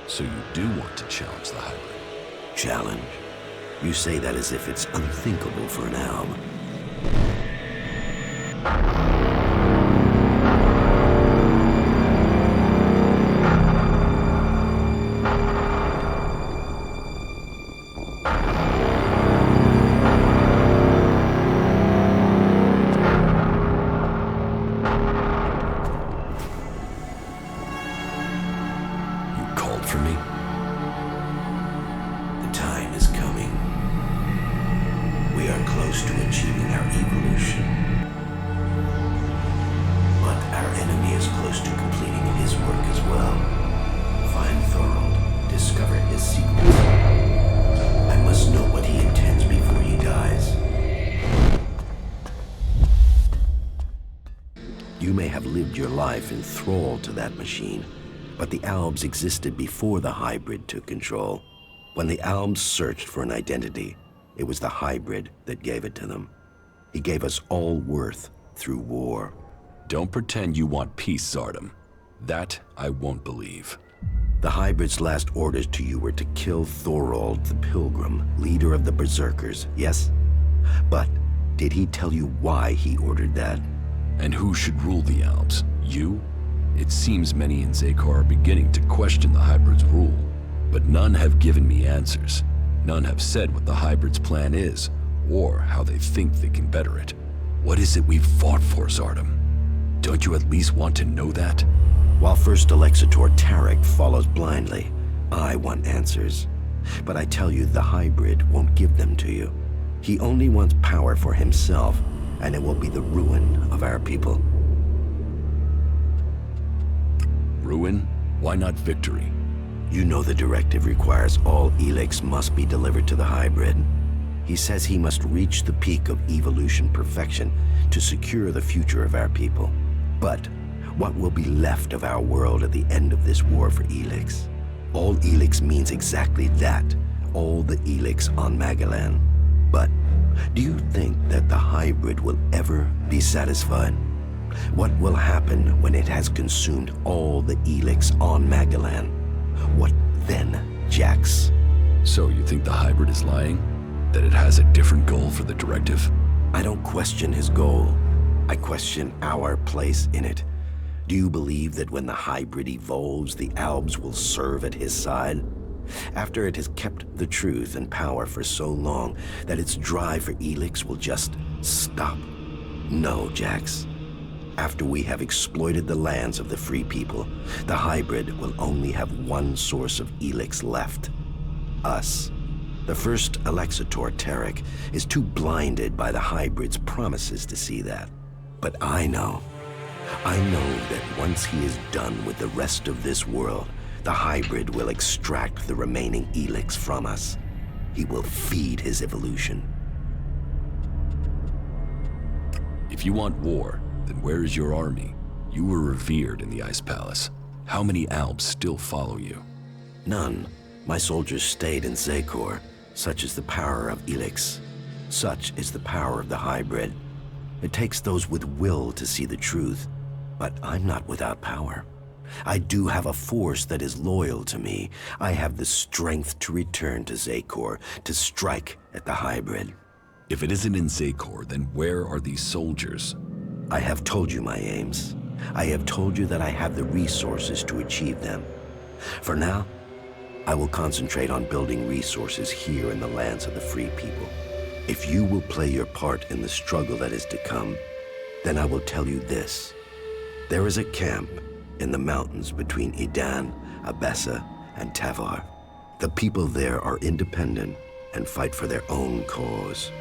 So you do want to challenge the hybrid? Challenge? You say that as if it's unthinkable for an alb. For me? The time is coming. We are close to achieving our evolution. But our enemy is close to completing his work as well. Find Thorold, discover his secrets. I must know what he intends before he dies. You may have lived your life in thrall to that machine, but the Albs existed before the hybrid took control. When the Albs searched for an identity, it was the hybrid that gave it to them. He gave us all worth through war. Don't pretend you want peace, Zardom. That I won't believe. The hybrid's last orders to you were to kill Thorold the Pilgrim, leader of the Berserkers, yes? But did he tell you why he ordered that? And who should rule the Albs? You? It seems many in Xacor are beginning to question the hybrid's rule, but none have given me answers. None have said what the hybrid's plan is, or how they think they can better it. What is it we've fought for, Zardom? Don't you at least want to know that? While First Alexitor Tarek follows blindly, I want answers. But I tell you, the hybrid won't give them to you. He only wants power for himself, and it will be the ruin of our people. Ruin? Why not victory? You know the directive requires all Elex must be delivered to the hybrid. He says he must reach the peak of evolution perfection to secure the future of our people. But what will be left of our world at the end of this war for Elex? All Elex means exactly that, all the Elex on Magalan. But do you think that the hybrid will ever be satisfied? What will happen when it has consumed all the Elex on Magalan? What then, Jax? So you think the hybrid is lying? That it has a different goal for the directive? I don't question his goal. I question our place in it. Do you believe that when the hybrid evolves, the Albs will serve at his side? After it has kept the truth and power for so long that its drive for Elex will just stop? No, Jax. After we have exploited the lands of the free people, the hybrid will only have one source of Elex left. Us. The First Alexitor Tarek is too blinded by the hybrid's promises to see that. But I know that once he is done with the rest of this world, the hybrid will extract the remaining Elex from us. He will feed his evolution. If you want war, then where is your army? You were revered in the Ice Palace. How many Albs still follow you? None. My soldiers stayed in Xacor. Such is the power of Elex. Such is the power of the hybrid. It takes those with will to see the truth, but I'm not without power. I do have a force that is loyal to me. I have the strength to return to Xacor, to strike at the hybrid. If it isn't in Xacor, then where are these soldiers? I have told you my aims. I have told you that I have the resources to achieve them. For now, I will concentrate on building resources here in the lands of the free people. If you will play your part in the struggle that is to come, then I will tell you this. There is a camp in the mountains between Idan, Abessa, and Tavar. The people there are independent and fight for their own cause.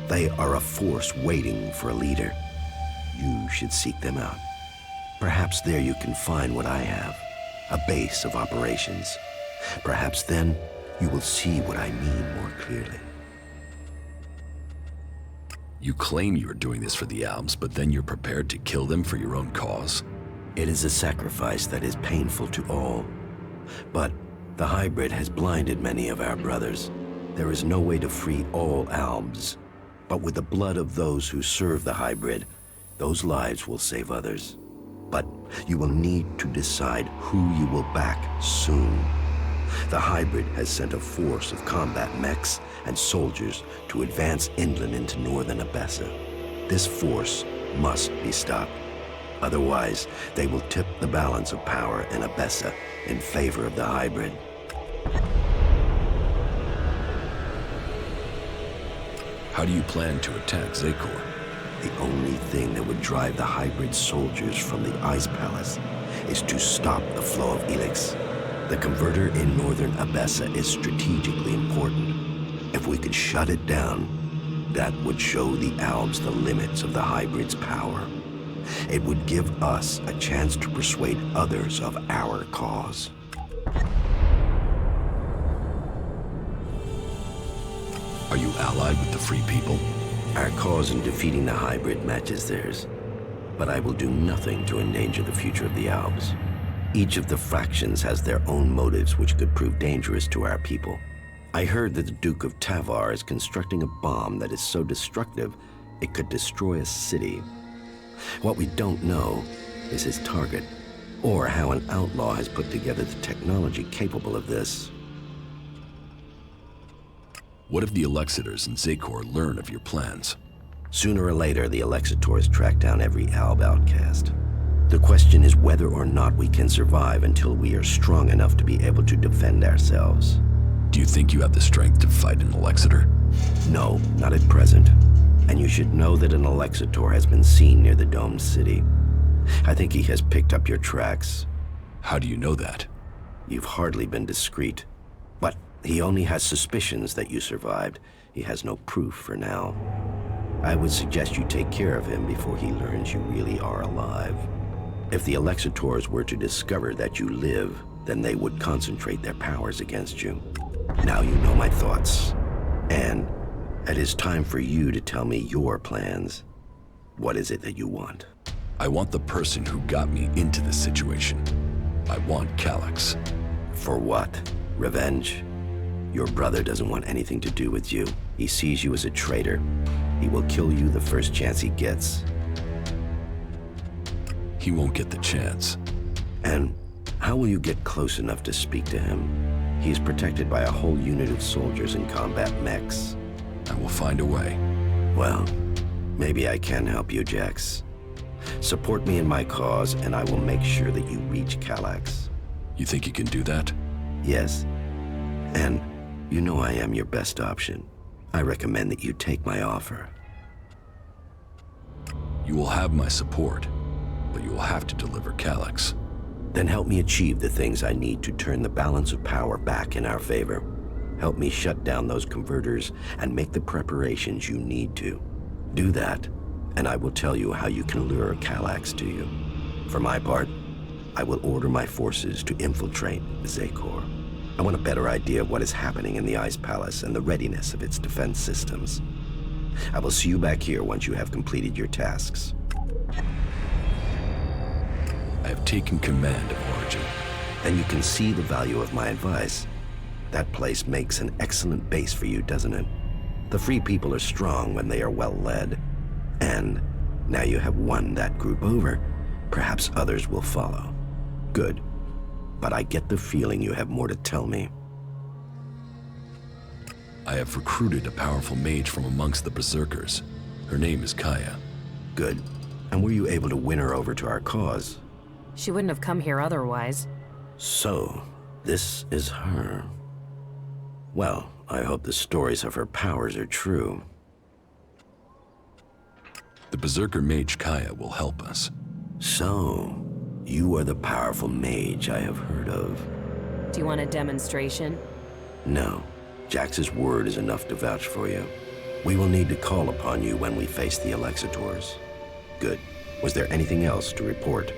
They are a force waiting for a leader. You should seek them out. Perhaps there you can find what I have, a base of operations. Perhaps then you will see what I mean more clearly. You claim you are doing this for the Albs, but then you're prepared to kill them for your own cause? It is a sacrifice that is painful to all. But the hybrid has blinded many of our brothers. There is no way to free all Albs. But with the blood of those who serve the hybrid, those lives will save others. But you will need to decide who you will back soon. The hybrid has sent a force of combat mechs and soldiers to advance inland into northern Abessa. This force must be stopped. Otherwise, they will tip the balance of power in Abessa in favor of the hybrid. How do you plan to attack Xacor? The only thing that would drive the hybrid soldiers from the Ice Palace is to stop the flow of Elix. The converter in northern Abessa is strategically important. If we could shut it down, that would show the Albs the limits of the hybrid's power. It would give us a chance to persuade others of our cause. Are you allied with the Free People? Our cause in defeating the hybrid matches theirs, but I will do nothing to endanger the future of the Albs. Each of the factions has their own motives which could prove dangerous to our people. I heard that the Duke of Tavar is constructing a bomb that is so destructive it could destroy a city. What we don't know is his target, or how an outlaw has put together the technology capable of this. What if the Alexitors and Xacor learn of your plans? Sooner or later, the Alexitors track down every Alb outcast. The question is whether or not we can survive until we are strong enough to be able to defend ourselves. Do you think you have the strength to fight an Alexitor? No, not at present. And you should know that an Alexitor has been seen near the domed city. I think he has picked up your tracks. How do you know that? You've hardly been discreet. But he only has suspicions that you survived. He has no proof for now. I would suggest you take care of him before he learns you really are alive. If the Alexitors were to discover that you live, then they would concentrate their powers against you. Now you know my thoughts. And it is time for you to tell me your plans. What is it that you want? I want the person who got me into this situation. I want Kallax. For what? Revenge? Your brother doesn't want anything to do with you. He sees you as a traitor. He will kill you the first chance he gets. He won't get the chance. And how will you get close enough to speak to him? He is protected by a whole unit of soldiers and combat mechs. I will find a way. Well, maybe I can help you, Jax. Support me in my cause, and I will make sure that you reach Kallax. You think you can do that? Yes. And you know I am your best option. I recommend that you take my offer. You will have my support, but you will have to deliver Kallax. Then help me achieve the things I need to turn the balance of power back in our favor. Help me shut down those converters and make the preparations you need to. Do that, and I will tell you how you can lure Kallax to you. For my part, I will order my forces to infiltrate Xacor. I want a better idea of what is happening in the Ice Palace and the readiness of its defense systems. I will see you back here once you have completed your tasks. I have taken command of Origin. Then you can see the value of my advice. That place makes an excellent base for you, doesn't it? The Free People are strong when they are well led. And now you have won that group over, perhaps others will follow. Good. But I get the feeling you have more to tell me. I have recruited a powerful mage from amongst the Berserkers. Her name is Kaya. Good. And were you able to win her over to our cause? She wouldn't have come here otherwise. So, this is her. Well, I hope the stories of her powers are true. The Berserker mage Kaya will help us. So, you are the powerful mage I have heard of. Do you want a demonstration? No. Jax's word is enough to vouch for you. We will need to call upon you when we face the Alexitors. Good. Was there anything else to report?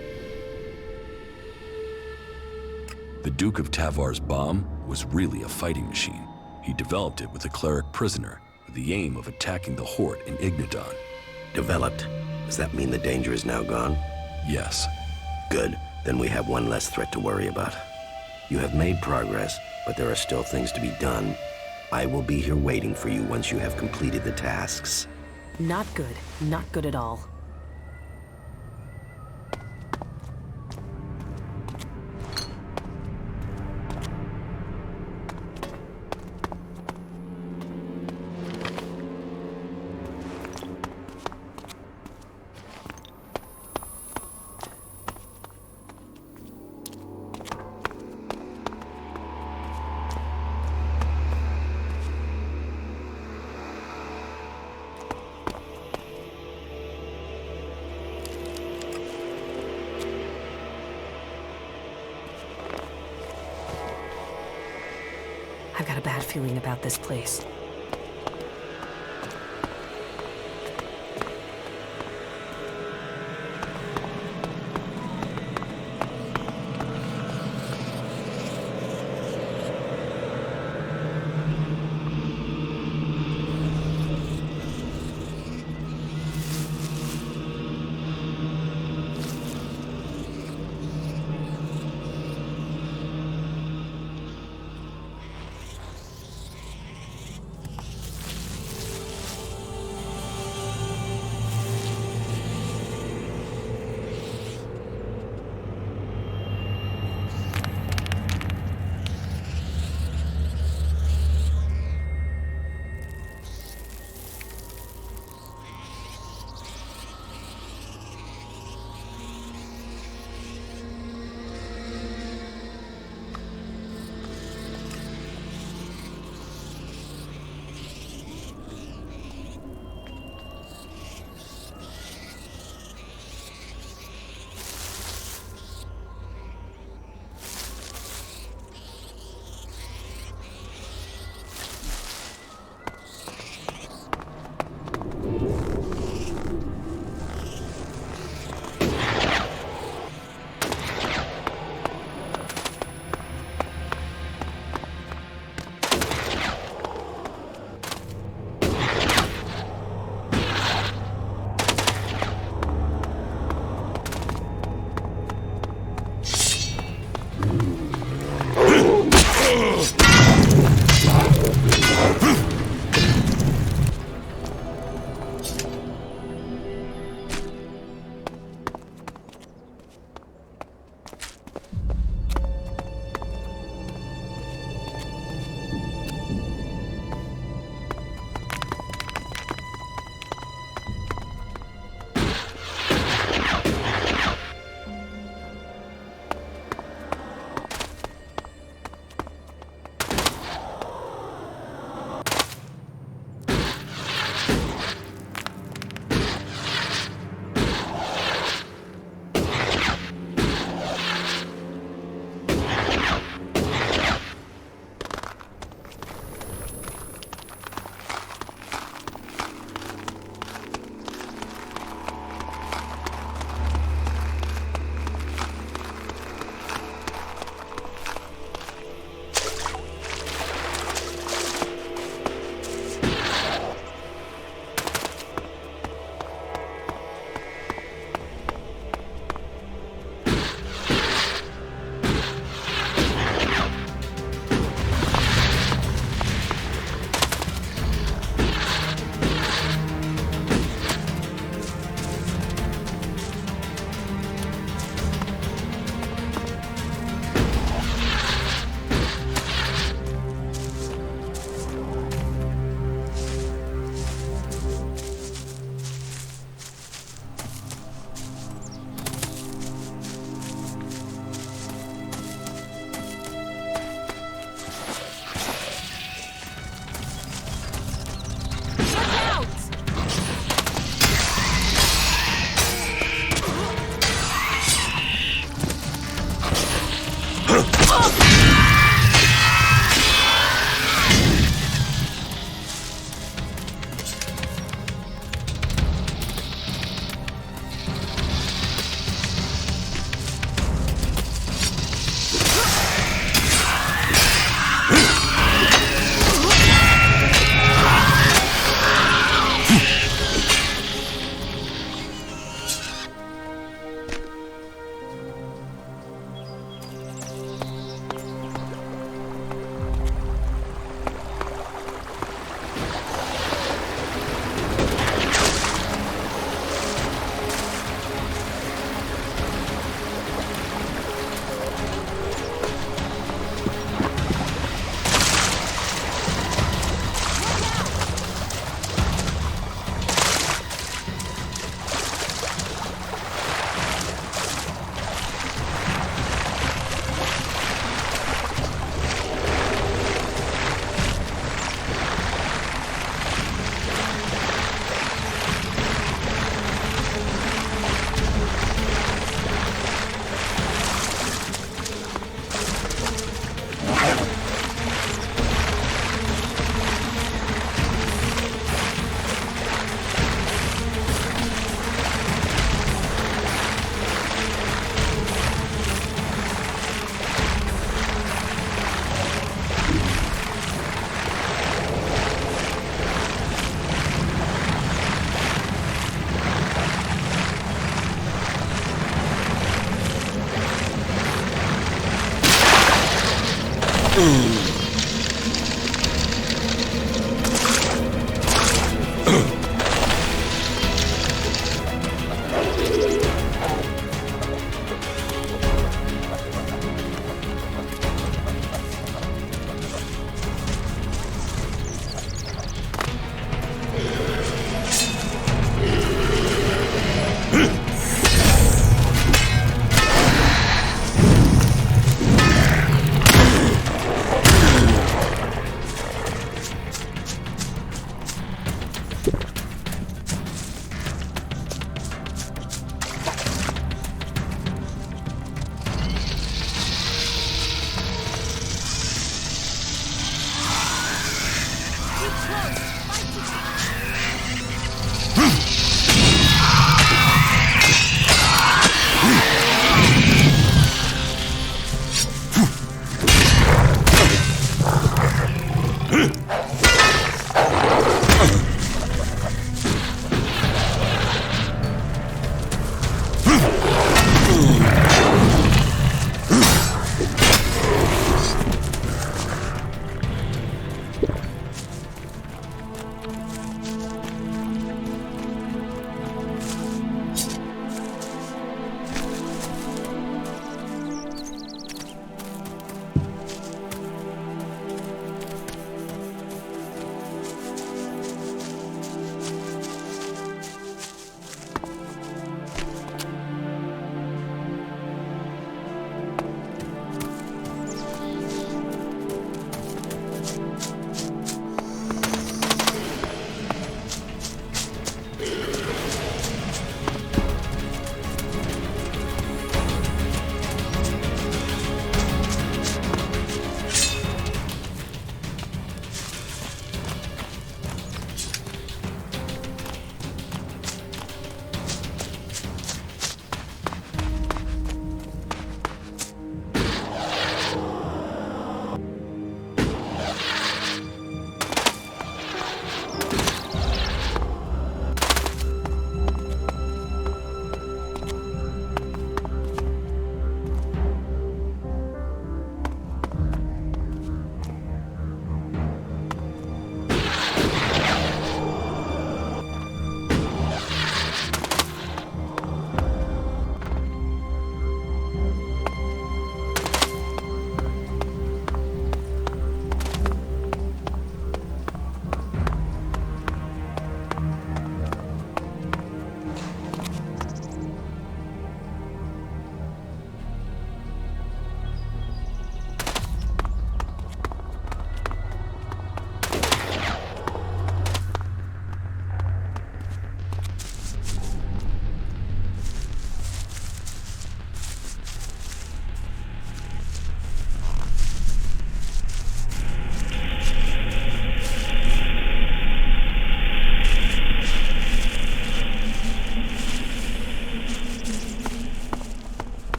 The Duke of Tavar's bomb was really a fighting machine. He developed it with a cleric prisoner with the aim of attacking the Horde in Ignadon. Developed? Does that mean the danger is now gone? Yes. Good. Then we have one less threat to worry about. You have made progress, but there are still things to be done. I will be here waiting for you once you have completed the tasks. Not good. Not good at all. I got a bad feeling about this place.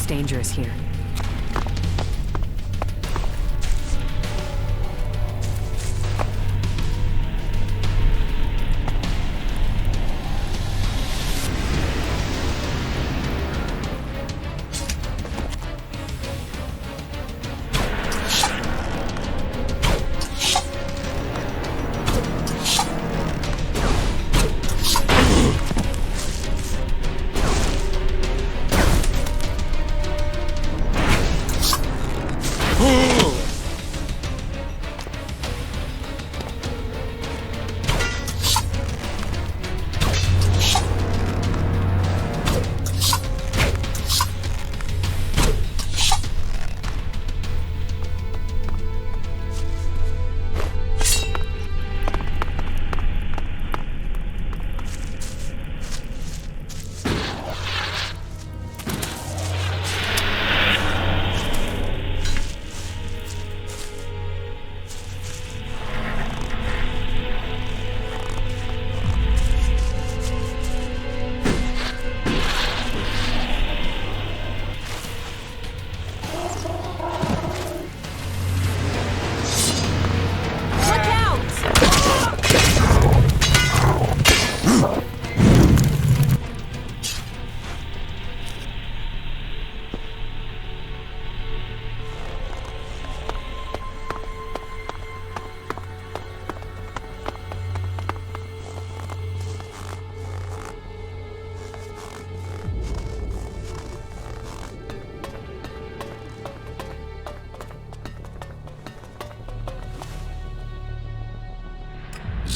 dangerous here.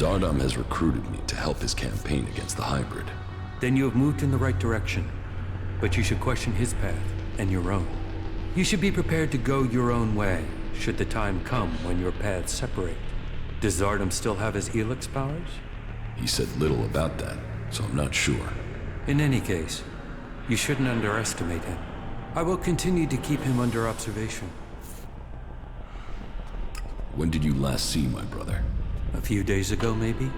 Zardom has recruited me to help his campaign against the hybrid. Then you have moved in the right direction. But you should question his path and your own. You should be prepared to go your own way, should the time come when your paths separate. Does Zardom still have his Elix powers? He said little about that, so I'm not sure. In any case, you shouldn't underestimate him. I will continue to keep him under observation. When did you last see my brother? A few days ago, maybe?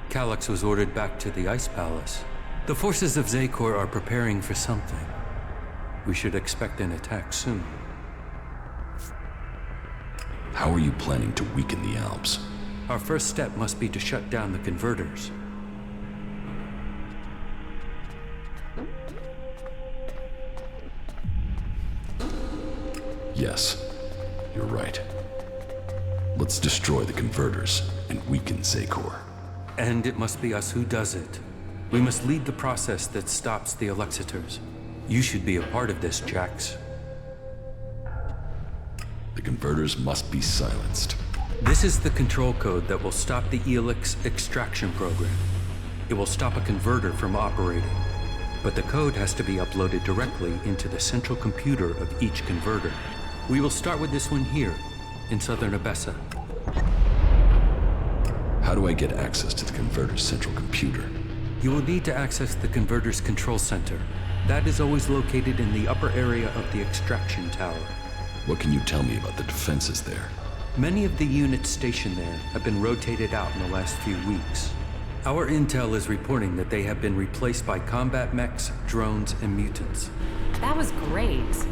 Kallax was ordered back to the Ice Palace. The forces of Xacor are preparing for something. We should expect an attack soon. How are you planning to weaken the Alps? Our first step must be to shut down the converters. Yes, you're right. Let's destroy the converters and weaken Xacor. And it must be us who does it. We must lead the process that stops the Alexiters. You should be a part of this, Jax. The converters must be silenced. This is the control code that will stop the Elix extraction program. It will stop a converter from operating. But the code has to be uploaded directly into the central computer of each converter. We will start with this one here, in southern Abessa. How do I get access to the converter's central computer? You will need to access the converter's control center. That is always located in the upper area of the extraction tower. What can you tell me about the defenses there? Many of the units stationed there have been rotated out in the last few weeks. Our intel is reporting that they have been replaced by combat mechs, drones, and mutants. That was great.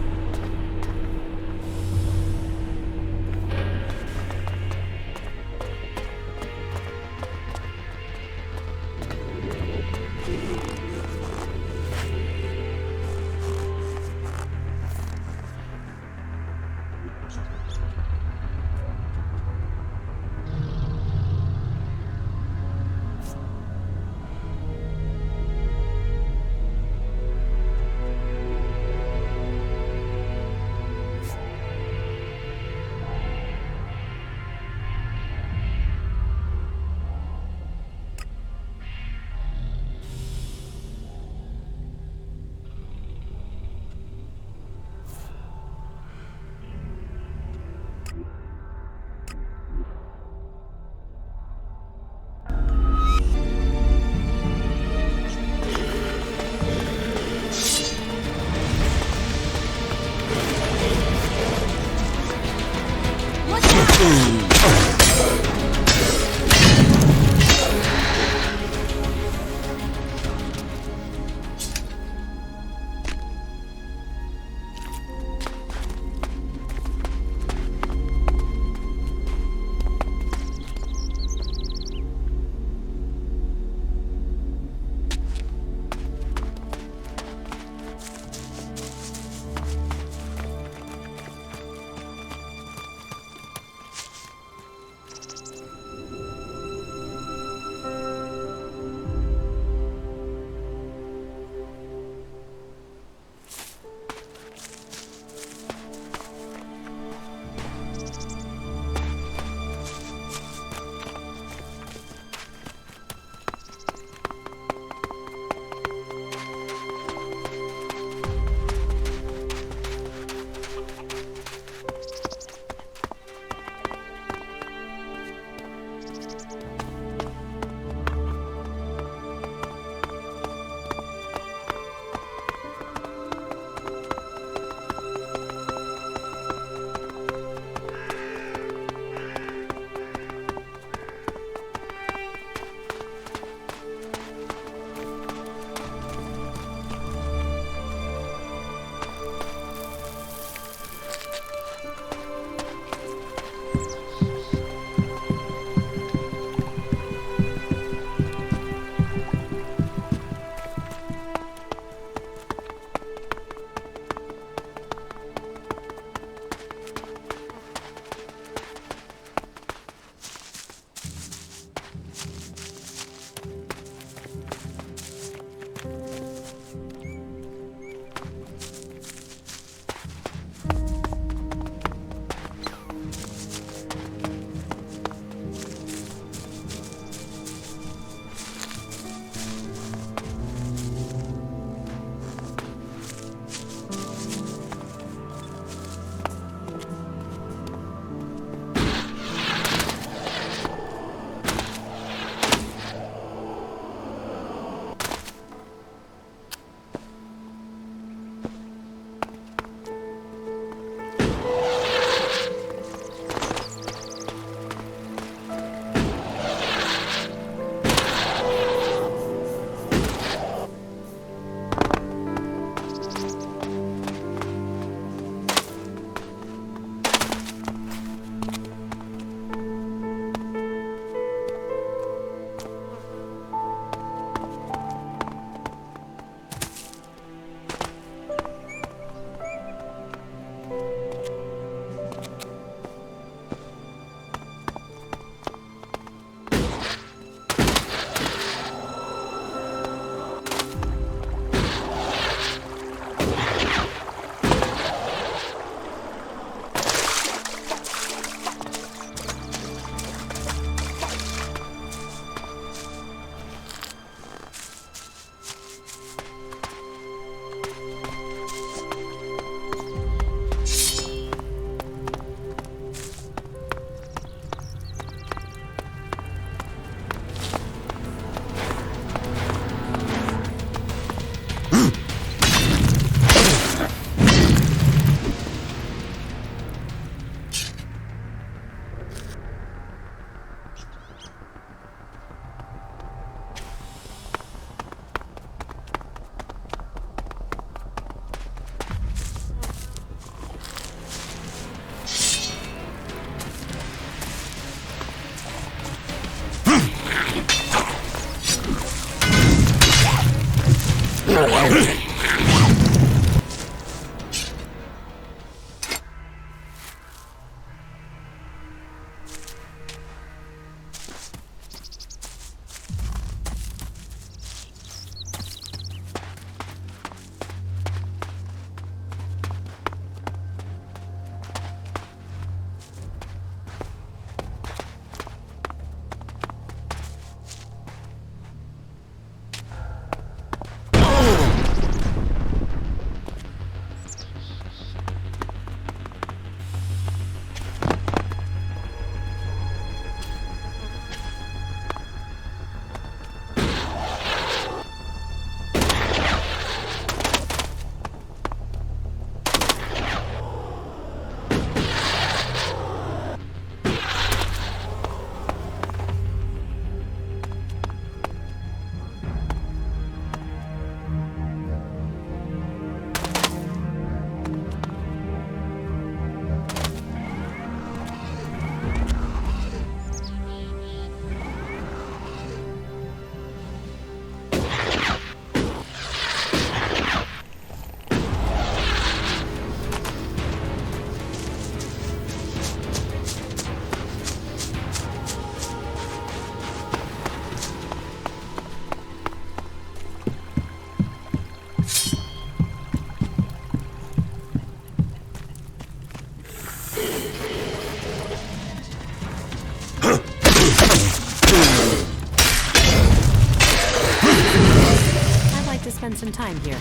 Spend some time here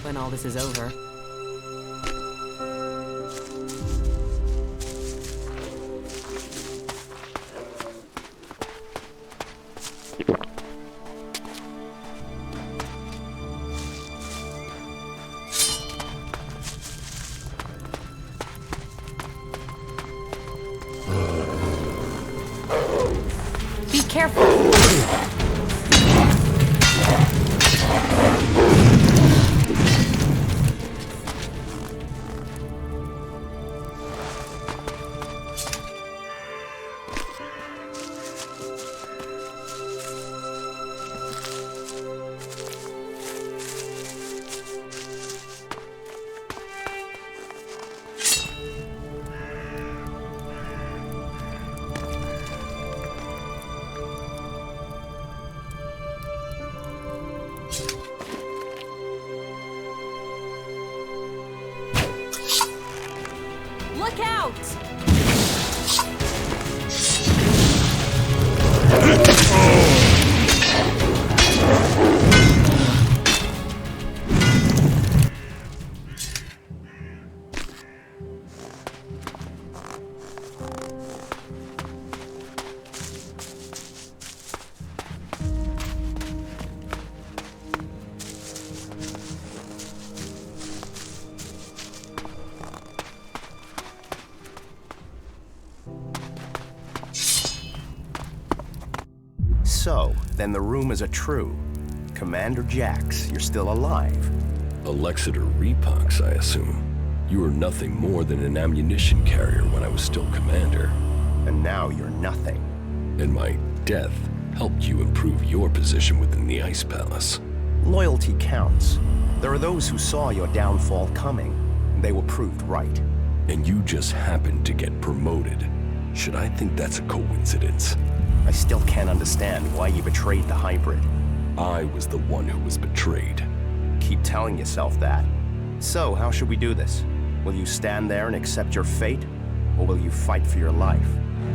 when all this is over. Be careful. Look out! So, then the rumors are true. Commander Jax, you're still alive. Alexander Repox, I assume. You were nothing more than an ammunition carrier when I was still commander. And now you're nothing. And my death helped you improve your position within the Ice Palace. Loyalty counts. There are those who saw your downfall coming. They were proved right. And you just happened to get promoted. Should I think that's a coincidence? I still can't understand why you betrayed the hybrid. I was the one who was betrayed. Keep telling yourself that. So, how should we do this? Will you stand there and accept your fate? Or will you fight for your life?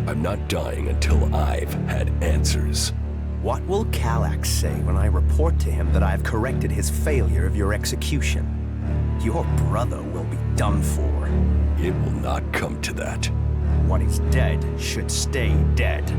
I'm not dying until I've had answers. What will Kallax say when I report to him that I've corrected his failure of your execution? Your brother will be done for. It will not come to that. What is dead should stay dead.